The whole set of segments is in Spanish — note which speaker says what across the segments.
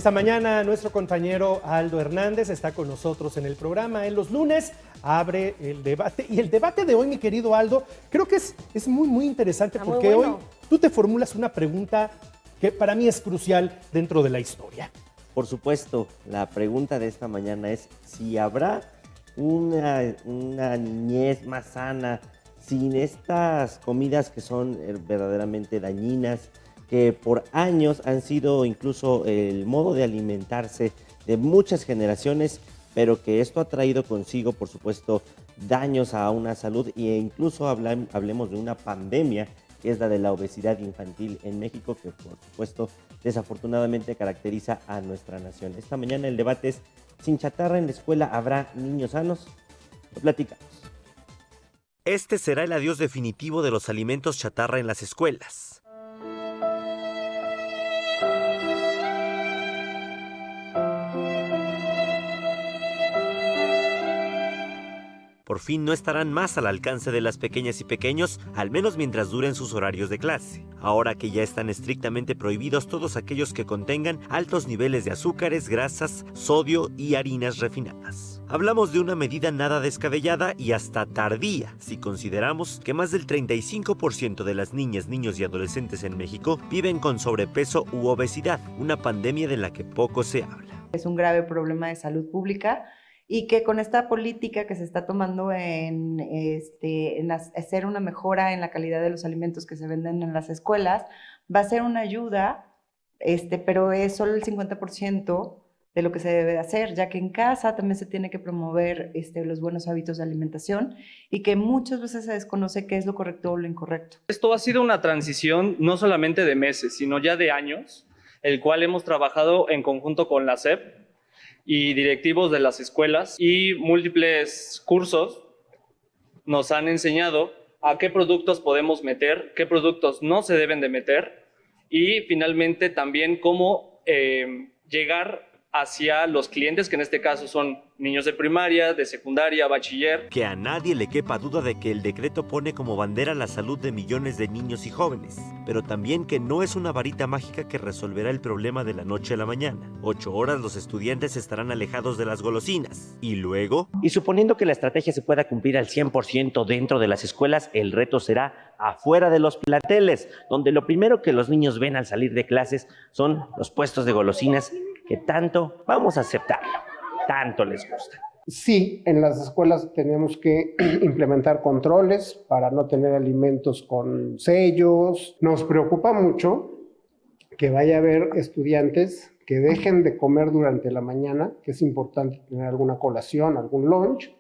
Speaker 1: Esta mañana nuestro compañero Aldo Hernández está con nosotros en el programa. En los lunes abre el debate. Y el debate de hoy, mi querido Aldo, creo que es muy interesante porque hoy tú te formulas una pregunta que para mí es crucial dentro de la historia.
Speaker 2: Por supuesto, la pregunta de esta mañana es si habrá una niñez más sana sin estas comidas que son verdaderamente dañinas, que por años han sido incluso el modo de alimentarse de muchas generaciones, pero que esto ha traído consigo, por supuesto, daños a una salud e incluso hablemos de una pandemia, que es la de la obesidad infantil en México, que por supuesto, desafortunadamente caracteriza a nuestra nación. Esta mañana el debate es, ¿sin chatarra en la escuela habrá niños sanos? Lo platicamos.
Speaker 3: Este será el adiós definitivo de los alimentos chatarra en las escuelas. Por fin no estarán más al alcance de las pequeñas y pequeños, al menos mientras duren sus horarios de clase. Ahora que ya están estrictamente prohibidos todos aquellos que contengan altos niveles de azúcares, grasas, sodio y harinas refinadas. Hablamos de una medida nada descabellada y hasta tardía, si consideramos que más del 35% de las niñas, niños y adolescentes en México viven con sobrepeso u obesidad, una pandemia de la que poco se habla.
Speaker 4: Es un grave problema de salud pública y que con esta política que se está tomando en hacer una mejora en la calidad de los alimentos que se venden en las escuelas, va a ser una ayuda, pero es solo el 50% de lo que se debe de hacer, ya que en casa también se tiene que promover los buenos hábitos de alimentación y que muchas veces se desconoce qué es lo correcto o lo incorrecto.
Speaker 5: Esto ha sido una transición no solamente de meses, sino ya de años, el cual hemos trabajado en conjunto con la SEP y directivos de las escuelas, y múltiples cursos nos han enseñado a qué productos podemos meter, qué productos no se deben de meter, y finalmente también cómo llegar hacia los clientes, que en este caso son niños de primaria, de secundaria, bachiller.
Speaker 3: Que a nadie le quepa duda de que el decreto pone como bandera la salud de millones de niños y jóvenes, pero también que no es una varita mágica que resolverá el problema de la noche a la mañana. 8 horas los estudiantes estarán alejados de las golosinas. ¿Y luego?
Speaker 2: Y suponiendo que la estrategia se pueda cumplir al 100% dentro de las escuelas, el reto será afuera de los planteles, donde lo primero que los niños ven al salir de clases son los puestos de golosinas que tanto vamos a aceptarlo, tanto les gusta.
Speaker 6: Sí, en las escuelas tenemos que implementar controles para no tener alimentos con sellos. Nos preocupa mucho que vaya a haber estudiantes que dejen de comer durante la mañana, que es importante tener alguna colación, algún lunch,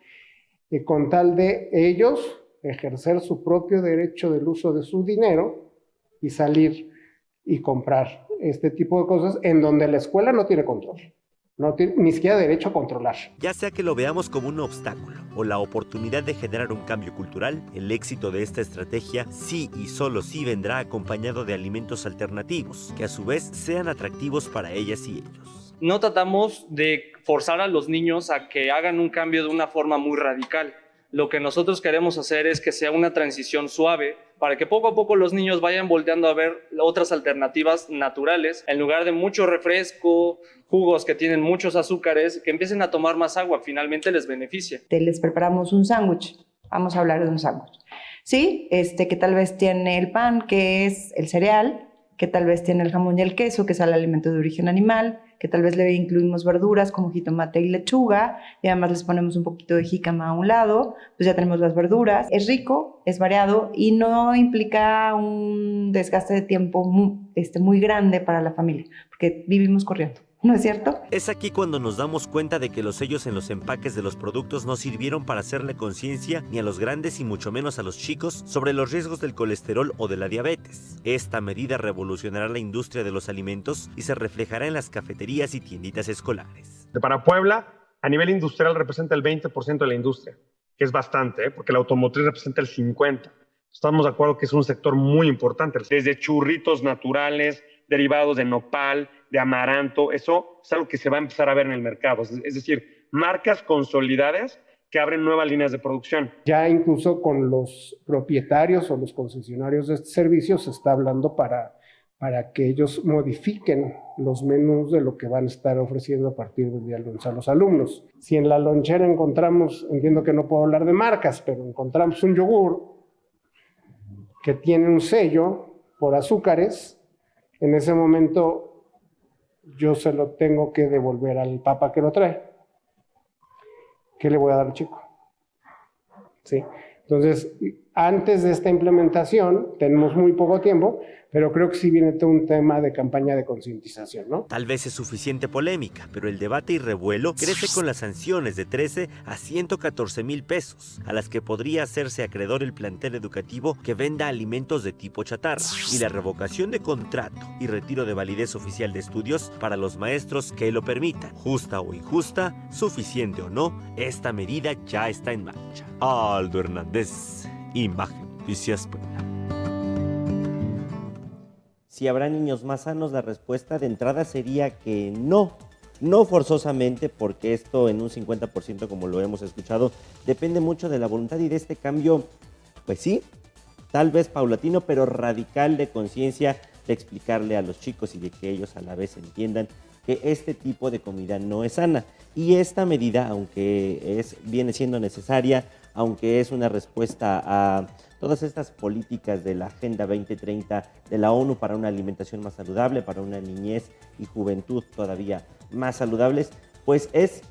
Speaker 6: y con tal de ellos ejercer su propio derecho del uso de su dinero y salir y comprar este tipo de cosas en donde la escuela no tiene control, no tiene ni siquiera derecho a controlar.
Speaker 3: Ya sea que lo veamos como un obstáculo o la oportunidad de generar un cambio cultural, el éxito de esta estrategia sí y solo sí vendrá acompañado de alimentos alternativos, que a su vez sean atractivos para ellas y ellos.
Speaker 5: No tratamos de forzar a los niños a que hagan un cambio de una forma muy radical. Lo que nosotros queremos hacer es que sea una transición suave para que poco a poco los niños vayan volteando a ver otras alternativas naturales en lugar de mucho refresco, jugos que tienen muchos azúcares, que empiecen a tomar más agua, finalmente les beneficia.
Speaker 4: Les preparamos un sándwich, vamos a hablar de un sándwich, ¿sí? Que tal vez tiene el pan, que es el cereal, que tal vez tiene el jamón y el queso, que es el alimento de origen animal, que tal vez le incluimos verduras como jitomate y lechuga, y además les ponemos un poquito de jícama a un lado, pues ya tenemos las verduras. Es rico, es variado y no implica un desgaste de tiempo muy grande para la familia, porque vivimos corriendo. ¿No es cierto?
Speaker 3: Es aquí cuando nos damos cuenta de que los sellos en los empaques de los productos no sirvieron para hacerle conciencia ni a los grandes y mucho menos a los chicos sobre los riesgos del colesterol o de la diabetes. Esta medida revolucionará la industria de los alimentos y se reflejará en las cafeterías y tienditas escolares.
Speaker 7: Para Puebla, a nivel industrial representa el 20% de la industria, que es bastante, porque la automotriz representa el 50%. Estamos de acuerdo que es un sector muy importante. Desde churritos naturales, derivados de nopal, de amaranto, eso es algo que se va a empezar a ver en el mercado. Es decir, marcas consolidadas que abren nuevas líneas de producción.
Speaker 6: Ya incluso con los propietarios o los concesionarios de este servicio se está hablando para para que ellos modifiquen los menús de lo que van a estar ofreciendo a partir del día lunes a los alumnos. Si en la lonchera encontramos, entiendo que no puedo hablar de marcas, pero encontramos un yogur que tiene un sello por azúcares, en ese momento yo se lo tengo que devolver al papá que lo trae. ¿Qué le voy a dar al chico? ¿Sí? Entonces, antes de esta implementación, tenemos muy poco tiempo, pero creo que sí viene todo un tema de campaña de concientización, ¿no?
Speaker 3: Tal vez es suficiente polémica, pero el debate y revuelo crece con las sanciones de 13 a 114,000 pesos, a las que podría hacerse acreedor el plantel educativo que venda alimentos de tipo chatarra, y la revocación de contrato y retiro de validez oficial de estudios para los maestros que lo permitan. Justa o injusta, suficiente o no, esta medida ya está en marcha. Aldo Hernández, Imagen Noticias Puebla.
Speaker 2: Si habrá niños más sanos, la respuesta de entrada sería que no. No forzosamente, porque esto en un 50%, como lo hemos escuchado, depende mucho de la voluntad y de este cambio, pues sí, tal vez paulatino, pero radical de conciencia, de explicarle a los chicos y de que ellos a la vez entiendan que este tipo de comida no es sana. Y esta medida, aunque viene siendo necesaria, aunque es una respuesta a todas estas políticas de la Agenda 2030 de la ONU para una alimentación más saludable, para una niñez y juventud todavía más saludables, pues es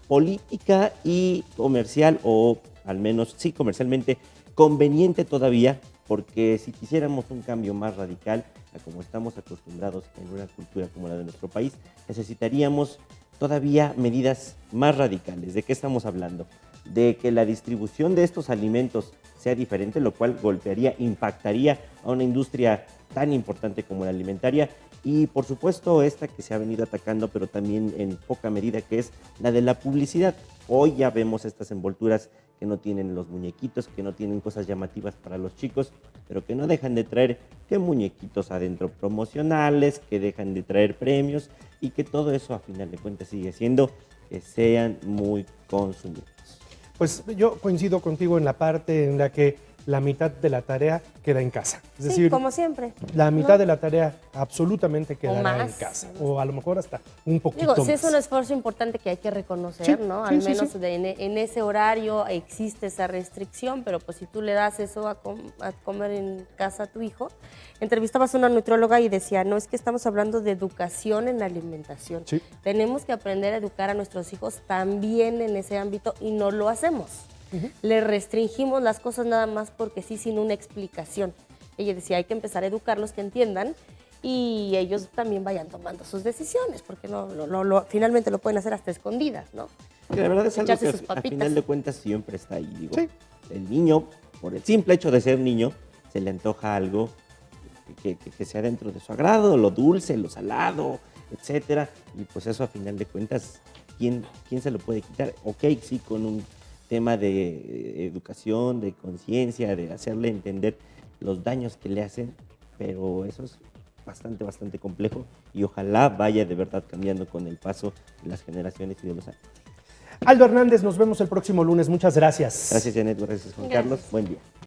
Speaker 2: política y comercial, o al menos sí comercialmente conveniente todavía, porque si quisiéramos un cambio más radical, a como estamos acostumbrados en una cultura como la de nuestro país, necesitaríamos todavía medidas más radicales. ¿De qué estamos hablando? De que la distribución de estos alimentos sea diferente, lo cual golpearía, impactaría a una industria tan importante como la alimentaria, y por supuesto esta que se ha venido atacando, pero también en poca medida, que es la de la publicidad. Hoy ya vemos estas envolturas que no tienen los muñequitos, que no tienen cosas llamativas para los chicos, pero que no dejan de traer que muñequitos adentro promocionales, que dejan de traer premios, y que todo eso a final de cuentas sigue siendo que sean muy consumidos.
Speaker 1: Pues yo coincido contigo en la parte en la que la mitad de la tarea queda en casa. Es
Speaker 8: Sí,
Speaker 1: decir,
Speaker 8: como siempre.
Speaker 1: la mitad de la tarea absolutamente quedará
Speaker 8: más,
Speaker 1: en casa.
Speaker 8: ¿no?
Speaker 1: O a lo mejor hasta un poquito
Speaker 8: Digo,
Speaker 1: más.
Speaker 8: sí es un esfuerzo importante que hay que reconocer,
Speaker 1: Sí,
Speaker 8: ¿no?
Speaker 1: sí,
Speaker 8: Al
Speaker 1: sí,
Speaker 8: menos
Speaker 1: sí.
Speaker 8: en ese horario existe esa restricción, pero pues si tú le das eso a comer en casa a tu hijo. Entrevistabas a una nutrióloga y decía, no, es que estamos hablando de educación en alimentación.
Speaker 1: Sí.
Speaker 8: Tenemos que aprender a educar a nuestros hijos también en ese ámbito y no lo hacemos. Le restringimos las cosas nada más porque sí, sin una explicación. Ella decía, hay que empezar a educarlos, que entiendan, y ellos también vayan tomando sus decisiones, porque finalmente lo pueden hacer hasta escondidas, ¿no?
Speaker 2: Que la verdad es algo
Speaker 8: Echarse
Speaker 2: que
Speaker 8: sus
Speaker 2: al
Speaker 8: papitas.
Speaker 2: final de cuentas siempre está ahí. Digo,
Speaker 1: Sí.
Speaker 2: el niño, por el simple hecho de ser niño, se le antoja algo que sea dentro de su agrado, lo dulce, lo salado, etcétera. Y pues eso a final de cuentas, ¿quién se lo puede quitar? Ok, sí, con un tema de educación, de conciencia, de hacerle entender los daños que le hacen, pero eso es bastante complejo, y ojalá vaya de verdad cambiando con el paso de las generaciones y de los años.
Speaker 1: Aldo Hernández, nos vemos el próximo lunes. Muchas gracias.
Speaker 2: Gracias, Janet. Gracias, Juan Carlos. Buen día.